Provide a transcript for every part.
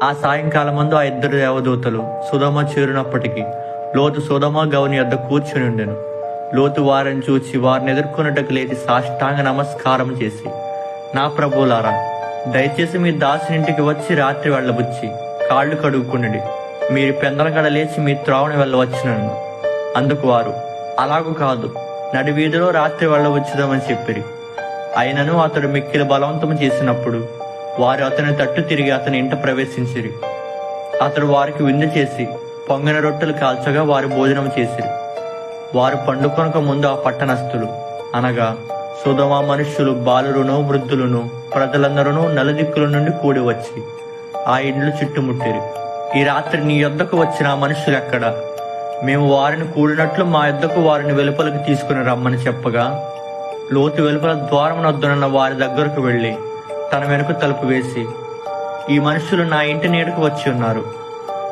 ఆ సాయంకాలమందు ఆ ఇద్దరు దేవదూతలు సొదొమ చేరినప్పటికీ లోతు సొదొమ గౌని యొద్ద కూర్చుని ఉండెను. లోతు వారిని చూచి వారిని ఎదుర్కొనుటకు లేచి సాష్టాంగ నమస్కారం చేసి, నా ప్రభువులారా, దయచేసి మీ దాసునింటికి వచ్చి రాత్రి వెళ్ళబుచ్చి కాళ్ళు కడుగుకునుడి. మీరు పెందలగడ లేచి మీ త్రోవను వెళ్ళవచ్చునను. అందుకు వారు, అలాగూ కాదు, నడి వీధిలో రాత్రి వెళ్ళవచ్చుదామని చెప్పిరి. అయినను అతడు మిక్కిలి బలవంతం చేసినప్పుడు వారు అతని తట్టు తిరిగి అతని ఇంట ప్రవేశించిరి. అతడు వారికి విందు చేసి పొంగన రొట్టెలు కాల్చగా వారు భోజనం చేసిరి. వారు పండుకొనక ముందు ఆ పట్టణస్థులు అనగా సొదొమ మనుష్యులు, బాలురును వృద్ధులను, ప్రజలందరూ నలుదిక్కుల నుండి కూడి వచ్చి ఆ ఇండ్లు చుట్టుముట్టిరి. ఈ రాత్రి నీ యొద్దకు వచ్చిన ఆ మనుష్యులు ఎక్కడా? మేము వారిని కూడినట్లు మా యొద్దకు వారిని వెలుపలికి తీసుకుని రమ్మని చెప్పగా, లోతు వెలుపల ద్వారమునొద్దనున్న వారి దగ్గరకు వెళ్ళి తన వెనుక తలుపు వేసి, ఈ మనుషులు నా ఇంటి నీడకు వచ్చి ఉన్నారు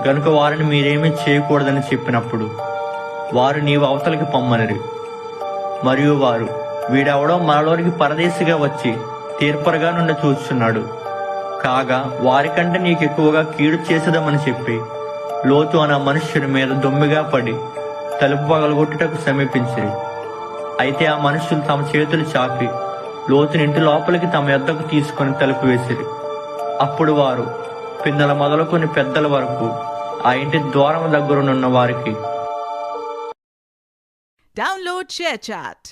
గనుక వారిని మీరేమీ చేయకూడదని చెప్పినప్పుడు వారు నీవు అవతలికి పొమ్మనిరి. మరియు వారు, వీడెవడో మనలోనికి పరదేశిగా వచ్చి తీర్పరగా నుండి చూస్తున్నాడు కాగా వారికంటే నీకు ఎక్కువగా కీడు చేసేదమని చెప్పి లోతు అన్న మనుష్యుని మీద దొమ్మిగా పడి తలుపు పగలగొట్టుటకు సమీపించిరి. అయితే ఆ మనుషులు తమ చేతులు చాపి లోతుని ఇంటి లోపలికి తమ యొద్దకు తీసుకొని తలుపు వేసిరి. అప్పుడు వారు పిన్నల మొదలుకొని పెద్దల వరకు ఆ ఇంటి ద్వారం దగ్గరనున్న వారికి Download ShareChat.